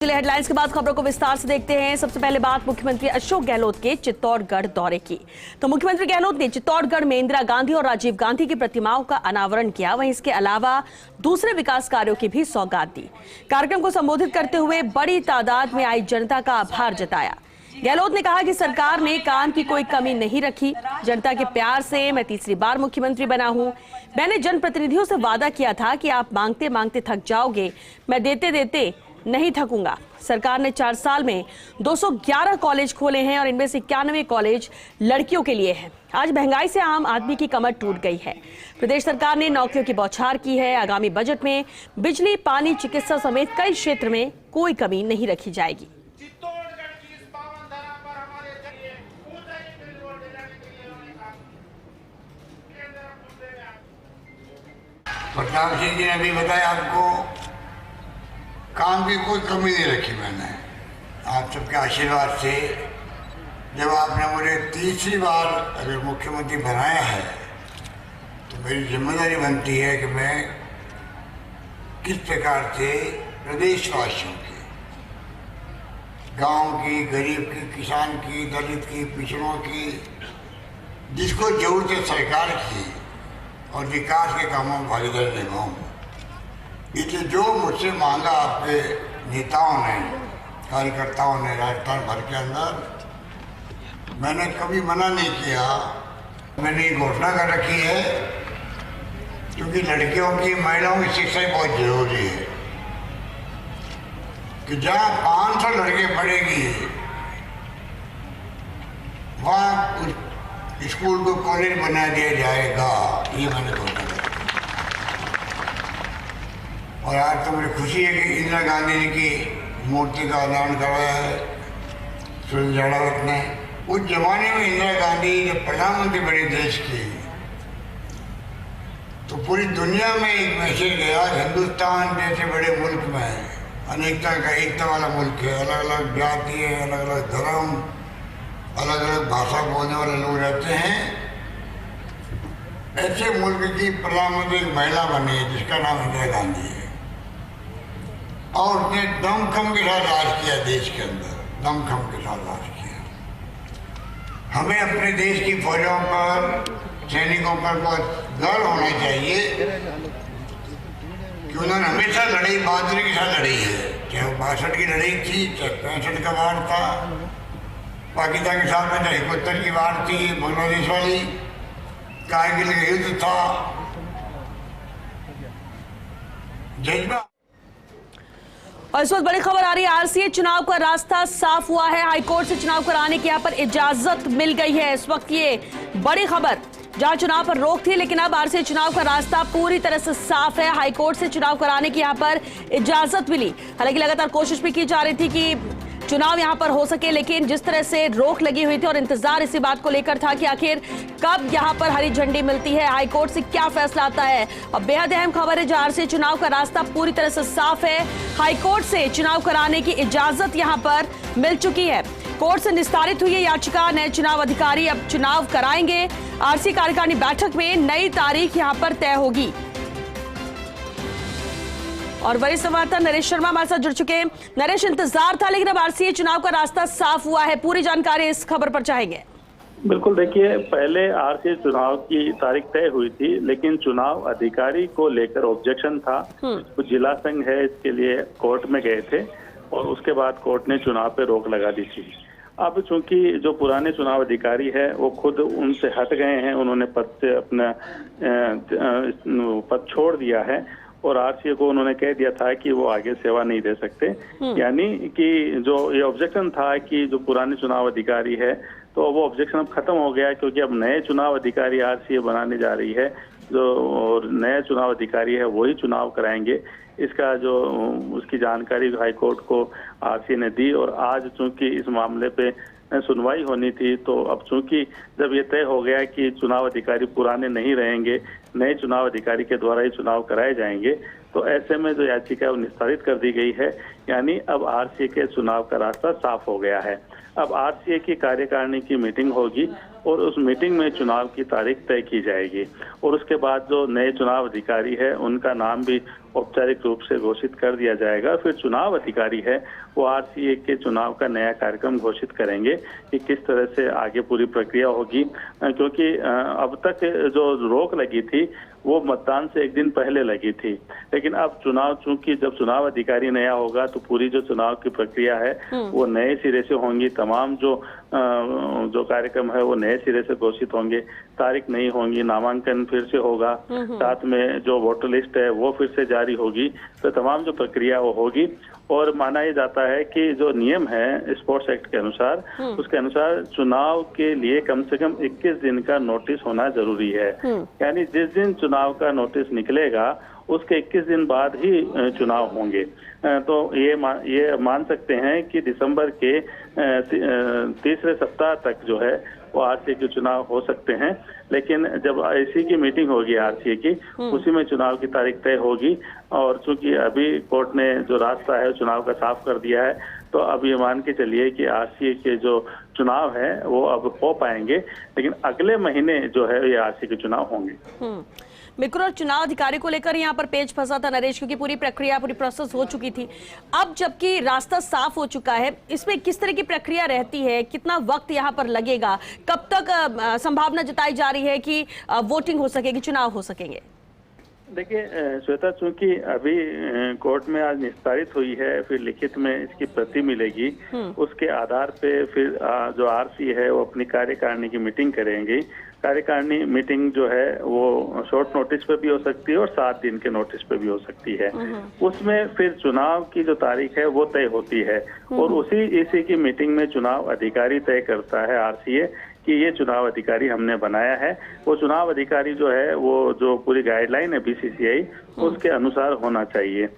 Headlines के बाद खबरों को विस्तार से देखते हैं। सबसे पहले बात मुख्यमंत्री अशोक गहलोत के चित्तौड़गढ़ दौरे की। तो मुख्यमंत्री गहलोत ने चित्तौड़गढ़ में इंदिरा गांधी और राजीव गांधी की प्रतिमाओं का अनावरण किया। वहीं इसके अलावा दूसरे विकास कार्यों की भी सौगात दी। कार्यक्रम को संबोधित करते हुए बड़ी तादाद में आई जनता का आभार जताया। गहलोत ने कहा कि सरकार ने काम की कोई कमी नहीं रखी। जनता के प्यार से मैं तीसरी बार मुख्यमंत्री बना हूं। मैंने जनप्रतिनिधियों से वादा किया था कि आप मांगते मांगते थक जाओगे, मैं देते देते नहीं थकूंगा। सरकार ने 4 साल में 211 कॉलेज खोले हैं और इनमें से 91 कॉलेज लड़कियों के लिए हैं। आज महंगाई से आम आदमी की कमर टूट गई है। प्रदेश सरकार ने नौकरियों की बौछार की है। आगामी बजट में बिजली, पानी, चिकित्सा समेत कई क्षेत्र में कोई कमी नहीं रखी जाएगी। प्रताप सिंह जी ने अभी बताया आपको, काम की कोई कमी नहीं रखी मैंने। आप सबके आशीर्वाद से जब आपने मुझे तीसरी बार अगर मुख्यमंत्री बनाया है तो मेरी जिम्मेदारी बनती है कि मैं किस प्रकार से प्रदेशवासियों की, गांव की, गरीब की, किसान की, दलित की, पिछड़ों की, जिसको जरूरत है सरकार की, और विकास के कामों में भागीदारी निभाऊं। इसलिए जो मुझसे मांगा आपके नेताओं ने, कार्यकर्ताओं ने राजस्थान भर के अंदर, मैंने कभी मना नहीं किया। मैंने ये घोषणा कर रखी है क्योंकि लड़कियों की, महिलाओं की शिक्षा बहुत जरूरी है कि जहाँ 500 लड़के पढ़ेगी वहाँ स्कूल को कॉलेज बना दिया जाएगा। ये मैंने घोषणा की। और आज तो मुझे खुशी है कि इंदिरा गांधी जी की मूर्ति का अनावरण करवाया है सुनील जाड़ावत ने। उस जमाने में इंदिरा गांधी जब प्रधानमंत्री बने देश की, तो पूरी दुनिया में एक मैसेज गया, हिंदुस्तान जैसे बड़े मुल्क में, अनेकता का एकता वाला मुल्क है, अलग अलग जाति है, अलग अलग धर्म, अलग अलग भाषा बोलने वाले लोग रहते हैं। ऐसे मुल्क की प्रधानमंत्री एक महिला बनी है जिसका नाम इंदिरा गांधी है, और उसने दमखम के साथ राज किया देश के अंदर, दमखम के साथ राज किया। हमें अपने देश की फौजों पर, सैनिकों पर बहुत गर्व होना चाहिए कि उन्होंने हमेशा लड़ाई बहादुरी के साथ लड़ी है। चाहे वो 62 की लड़ाई थी, चाहे 65 का वार था, पाकिस्तान के साथ में चाहे 71 की वार थी, बांग्लादेश वाली, कारगिल का युद्ध था। जज्बा। और इस वक्त बड़ी खबर आ रही है, आरसीए चुनाव का रास्ता साफ हुआ है। हाईकोर्ट से चुनाव कराने की यहाँ पर इजाजत मिल गई है। इस वक्त ये बड़ी खबर, जहां चुनाव पर रोक थी लेकिन अब आरसीए चुनाव का रास्ता पूरी तरह से साफ है। हाईकोर्ट से चुनाव कराने की यहाँ पर इजाजत मिली। हालांकि लगातार कोशिश भी की जा रही थी कि चुनाव यहां पर हो सके, लेकिन जिस तरह से रोक लगी हुई थी और इंतजार इसी बात को लेकर था कि आखिर कब यहां पर हरी झंडी मिलती है, हाईकोर्ट से क्या फैसला आता है। और बेहद अहम खबर है, जहां आरसीए चुनाव का रास्ता पूरी तरह से साफ है। हाईकोर्ट से चुनाव कराने की इजाजत यहां पर मिल चुकी है। कोर्ट से निस्तारित हुई है याचिका। नए चुनाव अधिकारी अब चुनाव कराएंगे। आरसीए कार्यकारिणी बैठक में नई तारीख यहां पर तय होगी। और वरिष्ठ संवाददाता नरेश शर्मा हमारे साथ जुड़ चुके हैं। नरेश, इंतजार था लेकिन अब आरसीए चुनाव का रास्ता साफ हुआ है, पूरी जानकारी इस खबर पर चाहेंगे। बिल्कुल, देखिए, पहले आरसीए चुनाव की तारीख तय हुई थी लेकिन चुनाव अधिकारी को लेकर ऑब्जेक्शन था। कुछ जिला संघ है, इसके लिए कोर्ट में गए थे और उसके बाद कोर्ट ने चुनाव पे रोक लगा दी थी। अब चूंकि जो पुराने चुनाव अधिकारी है वो खुद उनसे हट गए हैं, उन्होंने पद से अपना पद छोड़ दिया है और आरसीए को उन्होंने कह दिया था कि वो आगे सेवा नहीं दे सकते। यानी कि जो ये ऑब्जेक्शन था कि जो पुराने चुनाव अधिकारी है, तो वो ऑब्जेक्शन अब खत्म हो गया, क्योंकि अब नए चुनाव अधिकारी आरसीए बनाने जा रही है। जो और नए चुनाव अधिकारी है वही चुनाव कराएंगे। इसका जो उसकी जानकारी हाईकोर्ट को आरसीए ने दी। और आज चूंकि इस मामले पे सुनवाई होनी थी, तो अब चूंकि जब ये तय हो गया कि चुनाव अधिकारी पुराने नहीं रहेंगे, नए चुनाव अधिकारी के द्वारा ही चुनाव कराए जाएंगे, तो ऐसे में जो याचिका है वो निस्तारित कर दी गई है। यानी अब आरसीए के चुनाव का रास्ता साफ हो गया है। अब आरसीए की कार्यकारिणी की मीटिंग होगी और उस मीटिंग में चुनाव की तारीख तय की जाएगी और उसके बाद जो नए चुनाव अधिकारी है उनका नाम भी औपचारिक रूप से घोषित कर दिया जाएगा। फिर चुनाव अधिकारी है वो आरसीए के चुनाव का नया कार्यक्रम घोषित करेंगे कि किस तरह से आगे पूरी प्रक्रिया होगी, क्योंकि अब तक जो रोक लगी थी वो मतदान से एक दिन पहले लगी थी, लेकिन अब चुनाव, चूंकि जब चुनाव अधिकारी नया होगा तो पूरी जो चुनाव की प्रक्रिया है वो नए सिरे से होंगी। तमाम जो कार्यक्रम है वो नए सिरे से घोषित होंगे, तारीख नहीं होंगी, नामांकन फिर से होगा, साथ में जो वोटर लिस्ट है वो फिर से जारी होगी। तो तमाम जो प्रक्रिया वो होगी और माना ये जाता है कि जो नियम है स्पोर्ट्स एक्ट के अनुसार, उसके अनुसार चुनाव के लिए कम से कम 21 दिन का नोटिस होना जरूरी है। यानी जिस दिन चुनाव का नोटिस निकलेगा उसके 21 दिन बाद ही चुनाव होंगे। तो ये मान सकते हैं कि दिसंबर के तीसरे सप्ताह तक जो है वो आरसीए के चुनाव हो सकते हैं, लेकिन जब आईसी की मीटिंग होगी आरसीए की, उसी में चुनाव की तारीख तय होगी। और चूंकि अभी कोर्ट ने जो रास्ता है चुनाव का साफ कर दिया है, तो अब ये मान के चलिए कि आरसीए के जो चुनाव है वो अब हो पाएंगे, लेकिन अगले महीने जो है ये आरसीए के चुनाव होंगे। बिल्कुल, और चुनाव अधिकारी को लेकर यहाँ पर पेच फंसा था नरेश, क्योंकि पूरी प्रक्रिया, पूरी प्रोसेस हो चुकी थी। अब जबकि रास्ता साफ हो चुका है, इसमें किस तरह की प्रक्रिया रहती है, कितना वक्त यहाँ पर लगेगा, कब तक संभावना जताई जा रही है कि वोटिंग हो सकेगी, चुनाव हो सकेंगे? देखिए श्वेता, चूंकि अभी कोर्ट में आज निस्तारित हुई है, फिर लिखित में इसकी प्रति मिलेगी, उसके आधार पे फिर जो आरसी है वो अपनी कार्यकारिणी की मीटिंग करेंगी। कार्यकारिणी मीटिंग जो है वो शॉर्ट नोटिस पे भी हो सकती है और 7 दिन के नोटिस पे भी हो सकती है। उसमें फिर चुनाव की जो तारीख है वो तय होती है और इसी की मीटिंग में चुनाव अधिकारी तय करता है आरसीए कि ये चुनाव अधिकारी हमने बनाया है। वो चुनाव अधिकारी जो है वो जो पूरी गाइडलाइन है बीसीसीआई उसके अनुसार होना चाहिए।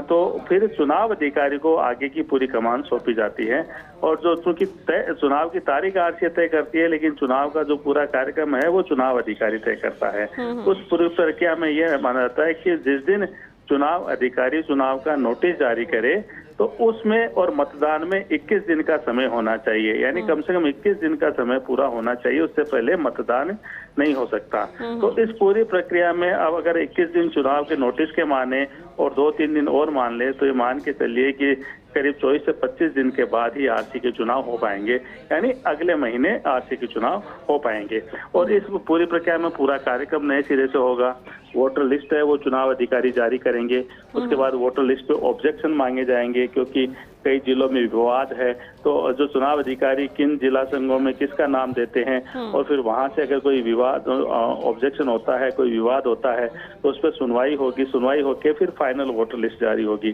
तो फिर चुनाव अधिकारी को आगे की पूरी कमान सौंपी जाती है और जो चूंकि चुनाव की तारीख आरसीए तय करती है, लेकिन चुनाव का जो पूरा कार्यक्रम है वो चुनाव अधिकारी तय करता है। उस पूरी प्रक्रिया में यह माना जाता है कि जिस दिन चुनाव अधिकारी चुनाव का नोटिस जारी करे तो उसमें और मतदान में 21 दिन का समय होना चाहिए, यानी कम से कम 21 दिन का समय पूरा होना चाहिए, उससे पहले मतदान नहीं हो सकता। तो इस पूरी प्रक्रिया में अब अगर 21 दिन चुनाव के नोटिस के माने और 2-3 दिन और मान ले तो ये मान के चलिए कि करीब 24 से 25 दिन के बाद ही आरसी के चुनाव हो पाएंगे, यानी अगले महीने आरसी के चुनाव हो पाएंगे। और इस पूरी प्रक्रिया में पूरा कार्यक्रम नए सिरे से होगा। वोटर लिस्ट है वो चुनाव अधिकारी जारी करेंगे, उसके बाद वोटर लिस्ट पे ऑब्जेक्शन मांगे जाएंगे क्योंकि कई जिलों में विवाद है। तो जो चुनाव अधिकारी किन जिला संघों में किसका नाम देते हैं और फिर वहां से अगर कोई विवाद ऑब्जेक्शन होता है, कोई विवाद होता है तो उस पर सुनवाई होगी, सुनवाई होके फिर फाइनल वोटर लिस्ट जारी होगी।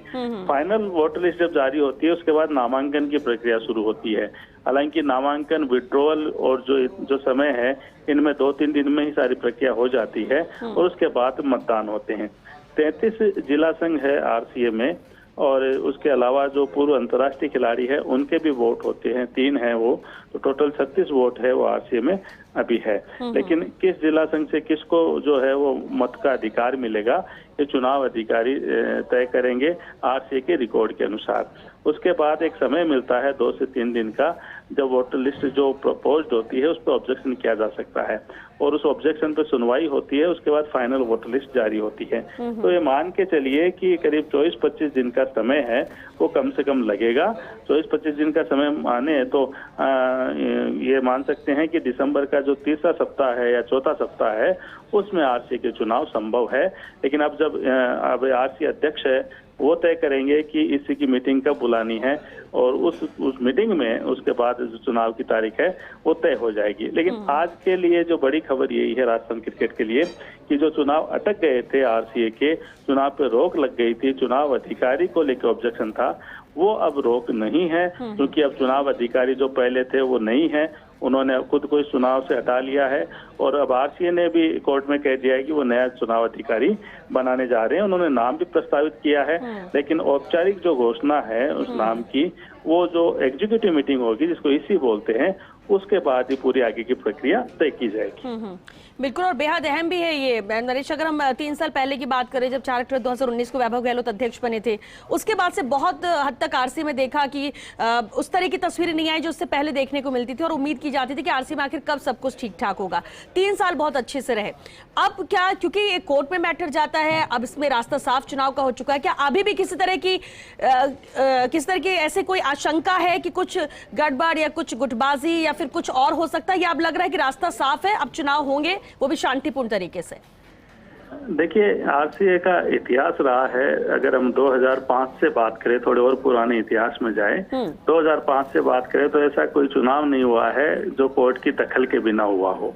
फाइनल वोटर लिस्ट जब जारी होती है उसके बाद नामांकन की प्रक्रिया शुरू होती है। हालांकि नामांकन, विड्रॉल और जो समय है इनमें 2-3 दिन में ही सारी प्रक्रिया हो जाती है और उसके बाद मतदान होते हैं। 33 जिला संघ है आरसीए में और उसके अलावा जो पूर्व अंतर्राष्ट्रीय खिलाड़ी है उनके भी वोट होते हैं, 3 हैं वो, तो टोटल 36 वोट है वो आरसीए में अभी है। लेकिन किस जिला संघ से किसको जो है वो मत का अधिकार मिलेगा ये चुनाव अधिकारी तय करेंगे आरसीए के रिकॉर्ड के अनुसार। उसके बाद एक समय मिलता है 2 से 3 दिन का, जब वोटर लिस्ट जो प्रपोज्ड होती है उस पर ऑब्जेक्शन किया जा सकता है और उस ऑब्जेक्शन पर सुनवाई होती है। उसके बाद फाइनल वोटर लिस्ट जारी होती है। तो ये मान के चलिए कि करीब 24-25 दिन का समय है वो कम से कम लगेगा। 24-25 दिन का समय माने तो ये मान सकते हैं कि दिसंबर का जो तीसरा सप्ताह है या चौथा सप्ताह है उसमें आरसीए के चुनाव संभव है। लेकिन अब जब आरसीए अध्यक्ष है वो तय करेंगे कि इसी की मीटिंग कब बुलानी है और उस मीटिंग में उसके बाद जो चुनाव की तारीख है वो तय हो जाएगी। लेकिन आज के लिए जो बड़ी खबर यही है राजस्थान क्रिकेट के लिए कि जो चुनाव अटक गए थे आरसीए के, चुनाव पे रोक लग गई थी, चुनाव अधिकारी को लेकर ऑब्जेक्शन था, वो अब रोक नहीं है क्योंकि अब चुनाव अधिकारी जो पहले थे वो नहीं है, उन्होंने खुद को इस चुनाव से हटा लिया है और अब आरसीए ने भी कोर्ट में कह दिया है कि वो नया चुनाव अधिकारी बनाने जा रहे हैं। उन्होंने नाम भी प्रस्तावित किया है, लेकिन औपचारिक जो घोषणा है उस नाम की वो जो एग्जीक्यूटिव मीटिंग होगी जिसको ईसी बोलते हैं उसके बाद ही पूरी आगे की प्रक्रिया तय की जाएगी। बिल्कुल, और बेहद अहम भी है ये नरेश। अगर हम 3 साल पहले की बात करें, जब 4 अक्टूबर 2019 को वैभव गहलोत अध्यक्ष बने थे, उसके बाद से बहुत हद तक आरसी में देखा कि उस तरह की तस्वीरें नहीं आई जो उससे पहले देखने को मिलती थी, और उम्मीद की जाती थी कि आरसी में आखिर कब सब कुछ ठीक ठाक होगा। 3 साल बहुत अच्छे से रहे। अब क्या, क्योंकि ये कोर्ट में मैटर जाता है, अब इसमें रास्ता साफ चुनाव का हो चुका है, क्या अभी भी किसी तरह की ऐसे कोई आशंका है कि कुछ गड़बड़ या कुछ गुटबाजी या फिर कुछ और हो सकता है, या अब लग रहा है कि रास्ता साफ है, अब चुनाव होंगे वो भी शांतिपूर्ण तरीके से? देखिए, आरसीए का इतिहास रहा है, अगर हम 2005 से बात करें, थोड़े और पुराने इतिहास में जाए, 2005 से बात करें तो ऐसा कोई चुनाव नहीं हुआ है जो कोर्ट की दखल के बिना हुआ हो।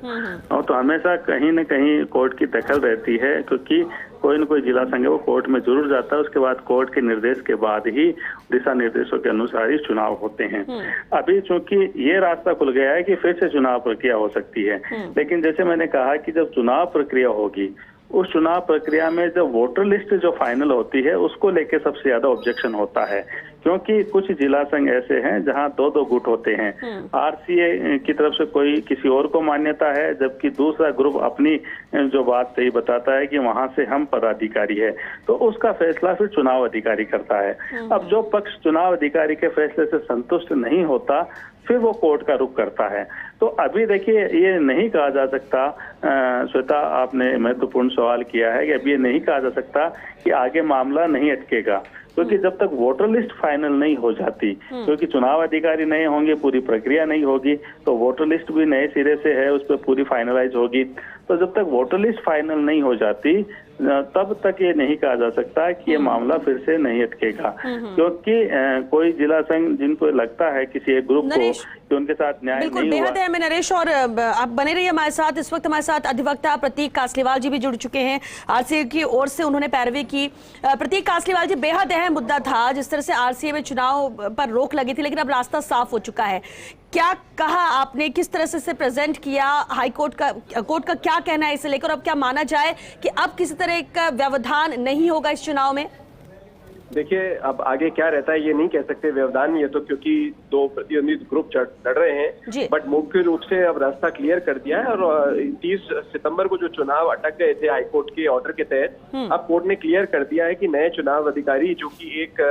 और तो हमेशा कहीं न कहीं कोर्ट की दखल रहती है, क्योंकि कोई न कोई जिला संघ वो कोर्ट में जरूर जाता है, उसके बाद कोर्ट के निर्देश के बाद ही दिशा निर्देशों के अनुसार ही चुनाव होते हैं। अभी चूंकि ये रास्ता खुल गया है कि फिर से चुनाव प्रक्रिया हो सकती है, लेकिन जैसे मैंने कहा कि जब चुनाव प्रक्रिया होगी, उस चुनाव प्रक्रिया में जब वोटर लिस्ट जो फाइनल होती है उसको लेके सबसे ज्यादा ऑब्जेक्शन होता है, क्योंकि कुछ जिला संघ ऐसे हैं जहां 2-2 गुट होते हैं। आरसीए की तरफ से कोई किसी और को मान्यता है, जबकि दूसरा ग्रुप अपनी जो बात सही बताता है कि वहां से हम पदाधिकारी है, तो उसका फैसला फिर चुनाव अधिकारी करता है। अब जो पक्ष चुनाव अधिकारी के फैसले से संतुष्ट नहीं होता, फिर वो कोर्ट का रुख करता है। तो अभी देखिए, ये नहीं कहा जा सकता, श्वेता आपने महत्वपूर्ण सवाल किया है, कि अभी ये नहीं कहा जा सकता कि आगे मामला नहीं अटकेगा, क्योंकि जब तक वोटर लिस्ट फाइनल नहीं हो जाती, क्योंकि चुनाव अधिकारी नहीं होंगे, पूरी प्रक्रिया नहीं होगी, तो वोटर लिस्ट भी नए सिरे से है, उस पर पूरी फाइनलाइज होगी। तो जब तक वोटर लिस्ट फाइनल नहीं हो जाती, तब तक ये नहीं कहा जा सकता कि ये मामला फिर से नहीं अटकेगा, क्योंकि कोई जिला संघ जिनको लगता है किसी एक ग्रुप को कि उनके साथ न्याय नहीं हुआ। बेहद है मैं नरेश, और आप बने रहिए हमारे साथ। इस वक्त हमारे साथ अधिवक्ता प्रतीक कासलीवाल जी भी जुड़ चुके हैं, आरसीए की ओर से उन्होंने पैरवी की। प्रतीक कासलीवाल जी, बेहद अहम मुद्दा था जिस तरह से आरसीए में चुनाव पर रोक लगी थी, लेकिन अब रास्ता साफ हो चुका है। क्या कहा आपने, किस तरह से इसे प्रेजेंट किया, हाईकोर्ट का, कोर्ट का क्या कहना है इसे लेकर? अब क्या माना जाए कि अब किसी तरह का व्यवधान नहीं होगा इस चुनाव में? देखिए, अब आगे क्या रहता है ये नहीं कह सकते व्यवधान, ये तो क्योंकि 2 प्रतिद्वंदी ग्रुप लड़ रहे हैं, बट मुख्य रूप से अब रास्ता क्लियर कर दिया है। और 30 सितंबर को जो चुनाव अटक गए थे हाईकोर्ट के ऑर्डर के तहत, अब कोर्ट ने क्लियर कर दिया है कि नए चुनाव अधिकारी, जो कि एक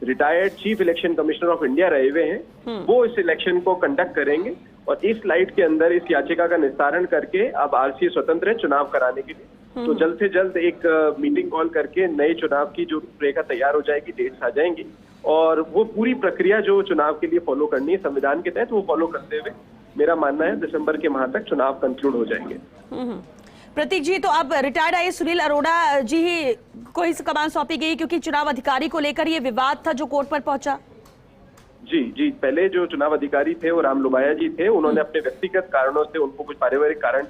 retired chief election commissioner of India रहे हुए हैं, वो इस इलेक्शन को कंडक्ट करेंगे। और इस लाइट के अंदर इस याचिका का निस्तारण करके अब आरसीए स्वतंत्र है चुनाव कराने के लिए। तो जल्द से जल्द एक मीटिंग कॉल करके नए चुनाव की जो रूपरेखा तैयार हो जाएगी, डेट्स आ जाएंगी, और वो पूरी प्रक्रिया जो चुनाव के लिए फॉलो करनी है संविधान के तहत, वो फॉलो करते हुए मेरा मानना है दिसंबर के माह तक चुनाव कंक्लूड हो जाएंगे। प्रतीक जी, तो अब रिटायर्ड आईएएस सुनील अरोड़ा जी ही को ही कमान सौंपी गई, क्योंकि चुनाव अधिकारी को लेकर ये विवाद था जो कोर्ट पर पहुंचा। जी, पहले जो चुनाव अधिकारी थे वो राम लुबाया जी थे। उन्होंने अपने व्यक्तिगत कारणों से, उनको कुछ पारिवारिक कारण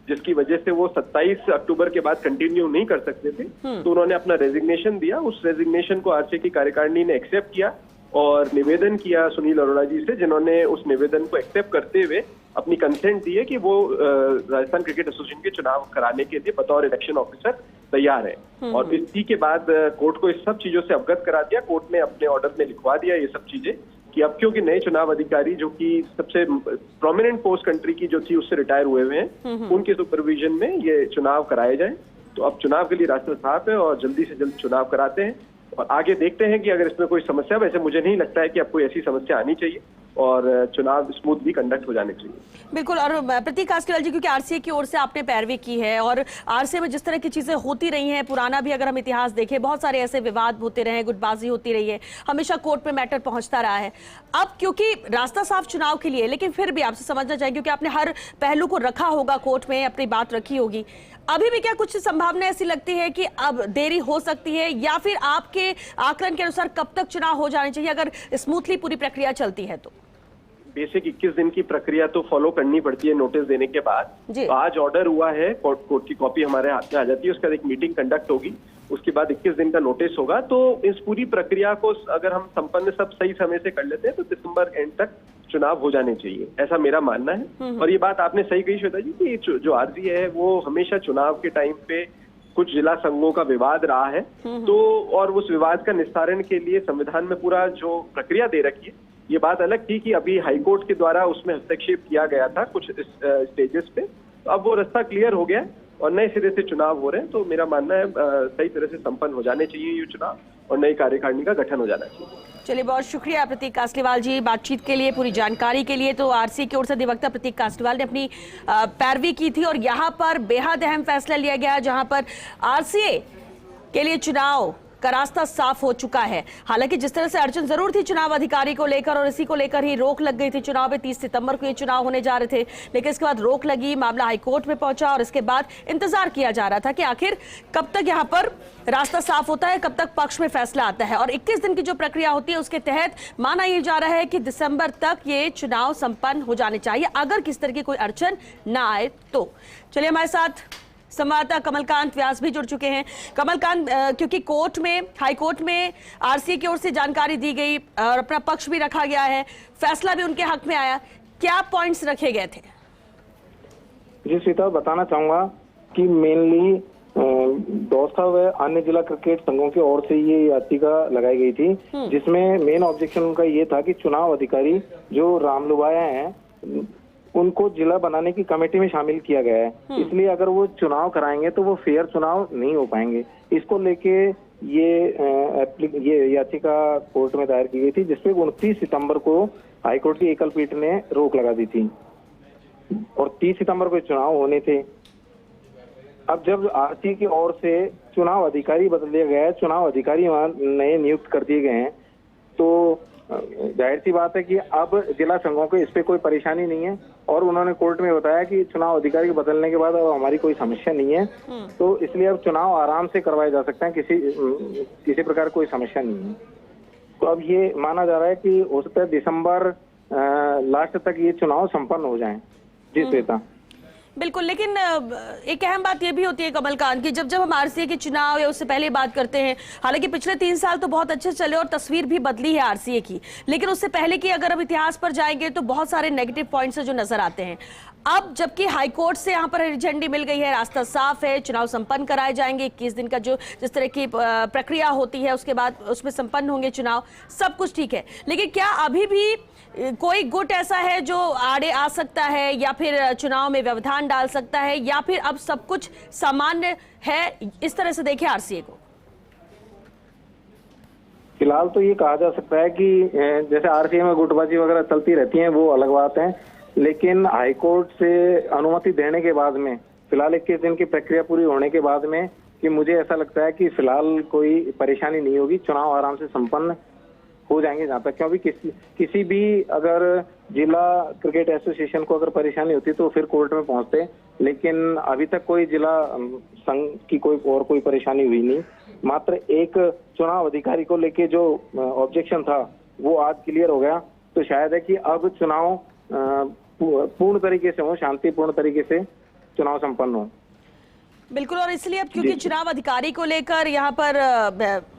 जिसकी वजह से वो 27 अक्टूबर के बाद कंटिन्यू नहीं कर सकते थे, तो उन्होंने अपना रेजिग्नेशन दिया। उस रेजिग्नेशन को आरसीए की कार्यकारिणी ने एक्सेप्ट किया और निवेदन किया सुनील अरोड़ा जी से, जिन्होंने उस निवेदन को एक्सेप्ट करते हुए अपनी कंसेंट दी है कि वो राजस्थान क्रिकेट एसोसिएशन के चुनाव कराने के लिए बतौर इलेक्शन ऑफिसर तैयार है। और इसी के बाद कोर्ट को इस सब चीजों से अवगत करा दिया। कोर्ट ने अपने ऑर्डर में लिखवा दिया ये सब चीजें कि अब क्योंकि नए चुनाव अधिकारी, जो कि सबसे प्रोमिनेंट पोस्ट कंट्री की जो थी उससे रिटायर हुए हुए हैं, उनके सुपरविजन में ये चुनाव कराए जाए। तो अब चुनाव के लिए रास्ता साफ है और जल्दी से जल्द चुनाव कराते हैं और आगे देखते हैं कि अगर इसमें कोई समस्या, वैसे मुझे नहीं लगता है कि अब कोई ऐसी समस्या आनी चाहिए और चुनाव स्मूथली कंडक्ट हो जाने चाहिए। बिल्कुल। और प्रतीक कासलीवाल जी, क्योंकि आरसीए की ओर से आपने पैरवी की है और आरसीए में जिस तरह की चीजें होती रही हैं, पुराना भी अगर हम इतिहास देखें, बहुत सारे ऐसे विवाद होते रहे, गुटबाजी होती रही है, हमेशा कोर्ट पे मैटर पहुंचता रहा है। अब क्योंकि रास्ता साफ चुनाव के लिए, लेकिन फिर भी आपसे समझना चाहिए, क्योंकि आपने हर पहलू को रखा होगा कोर्ट में, अपनी बात रखी होगी, अभी भी क्या कुछ संभावना ऐसी लगती है कि अब देरी हो सकती है, या फिर आपके आकलन के अनुसार कब तक चुनाव हो जाने चाहिए अगर स्मूथली पूरी प्रक्रिया चलती है? तो बेसिक 21 दिन की प्रक्रिया तो फॉलो करनी पड़ती है नोटिस देने के बाद। तो आज ऑर्डर हुआ है, कोर्ट की कॉपी हमारे हाथ में आ जाती है, उसके बाद एक मीटिंग कंडक्ट होगी, उसके बाद 21 दिन का नोटिस होगा। तो इस पूरी प्रक्रिया को अगर हम संपन्न सब सही समय से कर लेते हैं तो दिसंबर एंड तक चुनाव हो जाने चाहिए, ऐसा मेरा मानना है। और ये बात आपने सही कही श्वेता जी कि जो आरसीए है वो हमेशा चुनाव के टाइम पे कुछ जिला संघों का विवाद रहा है, तो और उस विवाद का निस्तारण के लिए संविधान में पूरा जो प्रक्रिया दे रखी है, ये बात अलग थी कि अभी हाईकोर्ट के द्वारा उसमें हस्तक्षेप किया गया था कुछ स्टेजेस पे। तो अब वो रास्ता क्लियर हो गया है और नए सिरे से चुनाव हो रहे हैं। तो मेरा मानना है सही तरह से संपन्न हो जाने चाहिए ये चुनाव और नई कार्यकारिणी का गठन हो जाना चाहिए। चलिए, बहुत शुक्रिया प्रतीक कासलीवाल जी बातचीत के लिए, पूरी जानकारी के लिए। तो आरसीए की ओर से अधिवक्ता प्रतीक कासलीवाल ने अपनी पैरवी की थी और यहाँ पर बेहद अहम फैसला लिया गया, जहां पर आरसीए के लिए चुनाव का रास्ता साफ हो चुका है। हालांकि जिस तरह से अड़चन जरूर थी चुनाव अधिकारी को लेकर और इसी को लेकर ही रोक लग गई थी चुनाव में, 30 सितंबर को ये चुनाव होने जा रहे थे, लेकिन इसके बाद रोक लगी, मामला हाईकोर्ट में पहुंचा और इसके बाद इंतजार किया जा रहा था कि आखिर कब तक यहां पर रास्ता साफ होता है, कब तक पक्ष में फैसला आता है। और 21 दिन की जो प्रक्रिया होती है उसके तहत माना यह जा रहा है कि दिसंबर तक ये चुनाव संपन्न हो जाने चाहिए, अगर किस तरह की कोई अड़चन ना आए तो। चलिए, हमारे साथ संवाददाता कमलकांत व्यास भी जुड़ चुके हैं। कमलकांत, क्योंकि कोर्ट में, हाई कोर्ट में आरसीए की ओर से जानकारी दी गई और अपना पक्ष भी रखा गया है, फैसला भी उनके हक में आया, क्या पॉइंट्स रखे गए थे? जी सीता, बताना चाहूंगा कि मेनली दौसा व अन्य जिला क्रिकेट संघों की ओर से ये याचिका लगाई गई थी, जिसमें मेन ऑब्जेक्शन उनका ये था कि चुनाव अधिकारी जो रामलुबाया हैं उनको जिला बनाने की कमेटी में शामिल किया गया है, इसलिए अगर वो चुनाव कराएंगे तो वो फेयर चुनाव नहीं हो पाएंगे। इसको लेके ये याचिका कोर्ट में दायर की गई थी, जिसपे 29 सितंबर को हाईकोर्ट की एकल पीठ ने रोक लगा दी थी और 30 सितंबर को चुनाव होने थे। अब जब आरसीए की ओर से चुनाव अधिकारी बदल दिया गया है, चुनाव अधिकारी वहां नए नियुक्त कर दिए गए हैं, तो जाहिर सी बात है कि अब जिला संघों को इस पे कोई परेशानी नहीं है और उन्होंने कोर्ट में बताया कि चुनाव अधिकारी बदलने के बाद अब हमारी कोई समस्या नहीं है, तो इसलिए अब चुनाव आराम से करवाए जा सकते हैं, किसी प्रकार कोई समस्या नहीं है। तो अब ये माना जा रहा है कि हो सकता है दिसंबर लास्ट तक ये चुनाव संपन्न हो जाए। जी श्वेता, बिल्कुल, लेकिन एक अहम बात यह भी होती है कमलकांत की जब हम आरसीए के चुनाव या उससे पहले बात करते हैं, हालांकि पिछले 3 साल तो बहुत अच्छे चले और तस्वीर भी बदली है आरसीए की, लेकिन उससे पहले की अगर अब इतिहास पर जाएंगे तो बहुत सारे नेगेटिव पॉइंट्स है जो नजर आते हैं। अब जबकि हाईकोर्ट से यहाँ पर हरी झंडी मिल गई है, रास्ता साफ है, चुनाव संपन्न कराए जाएंगे, 21 दिन का जो जिस तरह की प्रक्रिया होती है उसके बाद उसमें संपन्न होंगे चुनाव, सब कुछ ठीक है, लेकिन क्या अभी भी कोई गुट ऐसा है जो आड़े आ सकता है या फिर चुनाव में व्यवधान डाल सकता है, या फिर अब सब कुछ सामान्य है, इस तरह से देखें आरसीए को? फिलहाल तो ये कहा जा सकता है कि जैसे आरसीए में गुटबाजी वगैरह चलती रहती है वो अलग बात है, लेकिन हाईकोर्ट से अनुमति देने के बाद में फिलहाल 21 दिन की प्रक्रिया पूरी होने के बाद में कि मुझे ऐसा लगता है कि फिलहाल कोई परेशानी नहीं होगी, चुनाव आराम से संपन्न हो जाएंगे। जहाँ तक क्योंकि किसी भी अगर जिला क्रिकेट एसोसिएशन को अगर परेशानी होती तो फिर कोर्ट में पहुंचते, लेकिन अभी तक कोई जिला संघ की कोई परेशानी हुई नहीं। मात्र एक चुनाव अधिकारी को लेके जो ऑब्जेक्शन था वो आज क्लियर हो गया, तो शायद है कि अब चुनाव पूर्ण तरीके से हो, शांतिपूर्ण तरीके से चुनाव संपन्न हो। बिल्कुल, और इसलिए अब क्योंकि चुनाव अधिकारी को लेकर यहाँ पर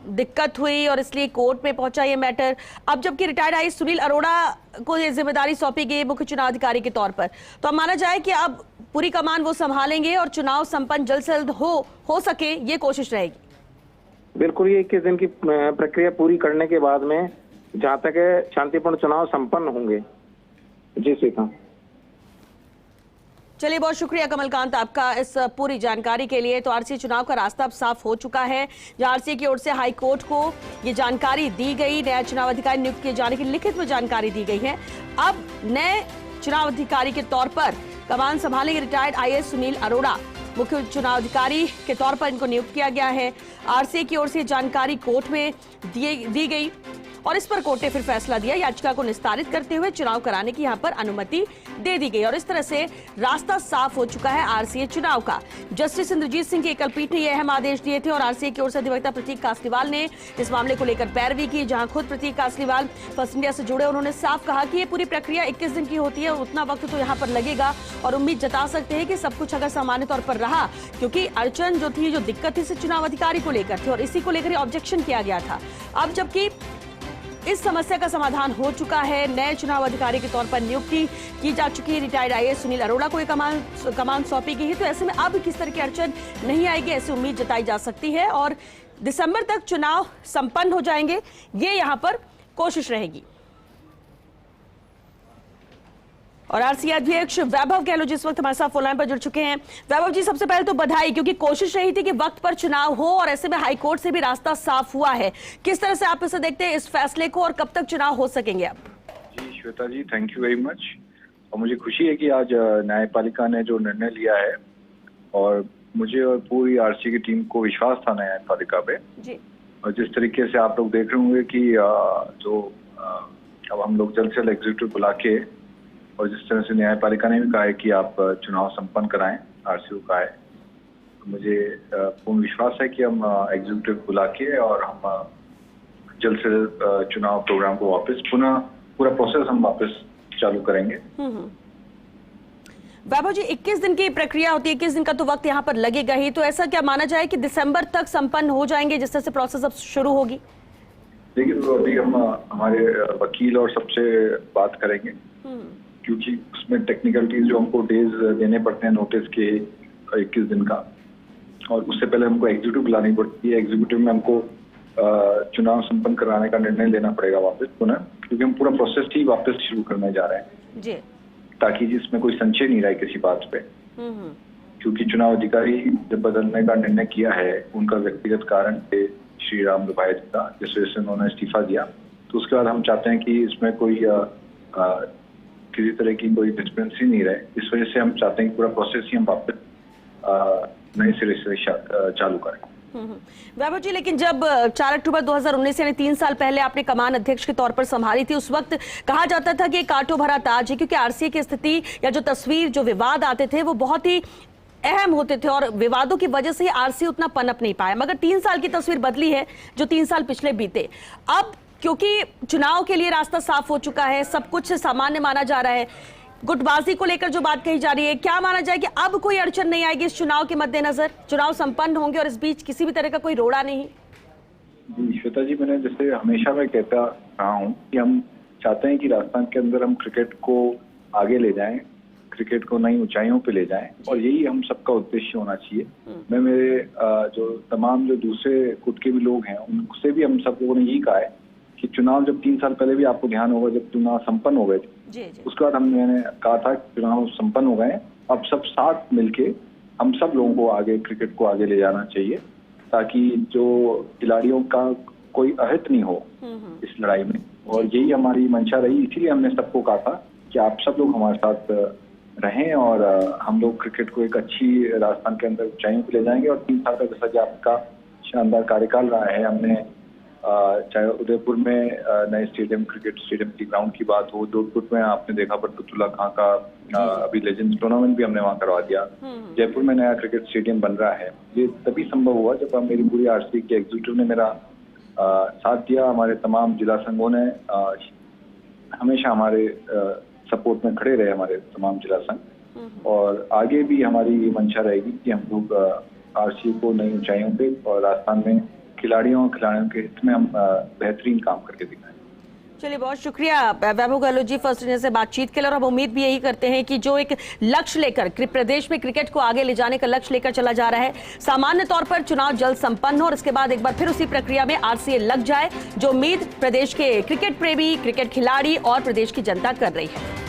दिक्कत हुई और इसलिए कोर्ट में पहुंचा ये मैटर, अब जबकि रिटायर्ड आईएएस सुनील अरोड़ा को ये जिम्मेदारी सौंपी गई मुख्य चुनाव अधिकारी के तौर पर, तो अब माना जाए कि अब पूरी कमान वो संभालेंगे और चुनाव संपन्न जल्द से जल्द हो सके ये कोशिश रहेगी। बिल्कुल, ये 21 दिन की प्रक्रिया पूरी करने के बाद में जहाँ तक है शांतिपूर्ण चुनाव संपन्न होंगे। जी श्रीकांत। चलिए, बहुत शुक्रिया कमलकांत आपका इस पूरी जानकारी के लिए। तो आरसीए चुनाव का रास्ता अब साफ हो चुका है, जहां आरसीए की ओर से हाई कोर्ट को ये जानकारी दी गई, नया चुनाव अधिकारी नियुक्त किए जाने की लिखित में जानकारी दी गई है। अब नए चुनाव अधिकारी के तौर पर कमान संभालेंगे रिटायर्ड आईएएस सुनील अरोड़ा, मुख्य चुनाव अधिकारी के तौर पर इनको नियुक्त किया गया है। आरसीए की ओर से जानकारी कोर्ट में दी गई और इस पर कोर्ट ने फिर फैसला दिया, याचिका को निस्तारित करते हुए चुनाव कराने की यहां पर अनुमति दे दी गई और इस तरह से रास्ता साफ हो चुका है आरसीए चुनाव का। जस्टिस इंद्रजीत सिंह की एकल पीठ ने यह अहम आदेश दिए थे और आरसीए की ओर से अधिवक्ता प्रतीक कासलीवाल ने इस मामले को लेकर पैरवी की, जहां खुद प्रतीक कासलीवाल फर्स्ट इंडिया से जुड़े, उन्होंने साफ कहा कि ये पूरी प्रक्रिया 21 दिन की होती है, उतना वक्त तो यहाँ पर लगेगा और उम्मीद जता सकते हैं कि सब कुछ अगर सामान्य तौर पर रहा, क्योंकि अड़चन जो थी, जो दिक्कत थी, चुनाव अधिकारी को लेकर थी और इसी को लेकर ऑब्जेक्शन किया गया था। अब जबकि इस समस्या का समाधान हो चुका है, नए चुनाव अधिकारी के तौर पर नियुक्ति की जा चुकी है, रिटायर्ड आईएएस सुनील अरोड़ा को कमान सौंपी गई है, तो ऐसे में अब किस तरह की अड़चन नहीं आएगी ऐसी उम्मीद जताई जा सकती है और दिसंबर तक चुनाव संपन्न हो जाएंगे, ये यहां पर कोशिश रहेगी। और आरसीए अध्यक्ष वैभव गहलोत जिस वक्त हमारे साथ फोन लाइन पर जुड़ चुके हैं। वैभव जी, सबसे पहले तो बधाई, क्योंकि कोशिश रही थी कि वक्त पर चुनाव हो और ऐसे में हाईकोर्ट से भी रास्ता साफ हुआ है। किस तरह से आप इसे देखते हैं, इस फैसले को, और कब तक चुनाव हो सकेंगे अब? जी श्वेता जी, थैंक यू वेरी मच। और मुझे खुशी है कि आज न्यायपालिका ने जो निर्णय लिया है, और मुझे और पूरी आरसीए की टीम को विश्वास था न्यायपालिका पे जी। और जिस तरीके से आप लोग देख रहे होंगे कि अब हम लोग जल्द से जल्द एग्जीक्यूटिव बुला के, और जिस तरह से न्यायपालिका ने भी कहा है कि आप चुनाव संपन्न कराएं, आरसीए को कहा है, तो मुझे पूर्ण विश्वास है कि हम एग्जीक्यूटिव बुला के और हम जल्द से जल्द चुनाव प्रोग्राम को वापस पुनः पूरा प्रोसेस हम वापस चालू करेंगे। वैभव जी, 21 दिन की प्रक्रिया होती है, 21 दिन का तो वक्त यहाँ पर लगेगा ही, तो ऐसा क्या माना जाए कि दिसंबर तक संपन्न हो जाएंगे जिस तरह से प्रोसेस अब शुरू होगी? देखिए, तो अभी हम हमारे वकील और सबसे बात करेंगे, क्योंकि उसमें टेक्निकलिटीज जो हमको डेज देने पड़ते हैं नोटिस के 21 दिन का, और उससे पहले हमको एग्जीक्यूटिव बुलानी पड़ती है। एग्जीक्यूटिव में हमको चुनाव संपन्न कराने का निर्णय लेना पड़ेगा वापस पुनः, क्योंकि हम पूरा प्रोसेस ही वापस शुरू करने जा रहे हैं जी, ताकि जिसमें कोई संशय नहीं रहे किसी बात पे। क्योंकि चुनाव अधिकारी जब बदलने का निर्णय किया है, उनका व्यक्तिगत कारण थे श्री राम लुभाया जी का, जिस वजह से उन्होंने इस्तीफा दिया, तो उसके बाद हम चाहते हैं कि इसमें कोई किसी तरह की कोई डिस्पेंसी नहीं रहे। इस वजह से हम चाहते हैं कि पूरा प्रोसेस ही हम वापस नए सिरे से चालू करें। वैभव जी, लेकिन जब 4 अक्टूबर 2019 यानी 3 साल पहले आपने कमान अध्यक्ष के तौर पर संभाली थी, उस वक्त कहा जाता था कि ये कांटो भरा ताज है, क्योंकि आरसीए की स्थिति या जो तस्वीर, जो विवाद आते थे वो बहुत ही अहम होते थे और विवादों की वजह से आरसीए उतना पनप नहीं पाया। मगर 3 साल की तस्वीर बदली है, जो 3 साल पिछले बीते। अब क्योंकि चुनाव के लिए रास्ता साफ हो चुका है, सब कुछ सामान्य माना जा रहा है, गुटबाजी को लेकर जो बात कही जा रही है, क्या माना जाए कि अब कोई अड़चन नहीं आएगी इस चुनाव के मद्देनजर? चुनाव संपन्न होंगे और इस बीच किसी भी तरह का कोई रोड़ा नहीं? जी श्वेता जी, मैंने जैसे हमेशा मैं कहता रहा हूँ कि हम चाहते हैं कि राजस्थान के अंदर हम क्रिकेट को आगे ले जाएं, क्रिकेट को नई ऊंचाइयों पे ले जाएं, और यही हम सबका उद्देश्य होना चाहिए। मैं मेरे जो तमाम जो दूसरे गुट के भी लोग हैं, उनसे भी हम सब लोगों ने यही कहा है कि चुनाव जब 3 साल पहले भी आपको ध्यान होगा, जब चुनाव संपन्न हो गए थे, उसके बाद मैंने कहा था कि चुनाव संपन्न हो गए, अब सब साथ मिलके हम सब लोगों को आगे क्रिकेट को आगे ले जाना चाहिए, ताकि जो खिलाड़ियों का कोई अहित नहीं हो इस लड़ाई में। और यही हमारी मंशा रही, इसीलिए हमने सबको कहा था कि आप सब लोग हमारे साथ रहें और हम लोग क्रिकेट को एक अच्छी राजस्थान के अंदर ऊंचाइयों पे ले जाएंगे। और 3 साल का जैसा कि आपका शानदार कार्यकाल रहा है, हमने चाहे उदयपुर में नए स्टेडियम, क्रिकेट स्टेडियम की ग्राउंड की बात हो, जोधपुर में आपने देखा बरकतुल्ला खां का अभी लेजेंड्स टूर्नामेंट भी हमने वहां करवा दिया, जयपुर में नया क्रिकेट स्टेडियम बन रहा है। ये तभी संभव हुआ जब मेरी पूरी आरसीए के एग्जीक्यूटिव ने मेरा साथ दिया। हमारे तमाम जिला संघों ने हमेशा हमारे सपोर्ट में खड़े रहे, हमारे तमाम जिला संघ, और आगे भी हमारी मंशा रहेगी कि हम लोग आरसीए को नई ऊंचाइयों पे और राजस्थान में खिलाड़ियों के हित में हम बेहतरीन काम करके दिखाएं। चलिए, बहुत शुक्रिया वैभव गहलोत जी फर्स्ट डे से बातचीत के लिए। और अब उम्मीद भी यही करते हैं कि जो एक लक्ष्य लेकर प्रदेश में क्रिकेट को आगे ले जाने का लक्ष्य लेकर चला जा रहा है, सामान्य तौर पर चुनाव जल्द संपन्न हो और इसके बाद एक बार फिर उसी प्रक्रिया में आरसीए लग जाए, जो उम्मीद प्रदेश के क्रिकेट प्रेमी, क्रिकेट खिलाड़ी और प्रदेश की जनता कर रही है।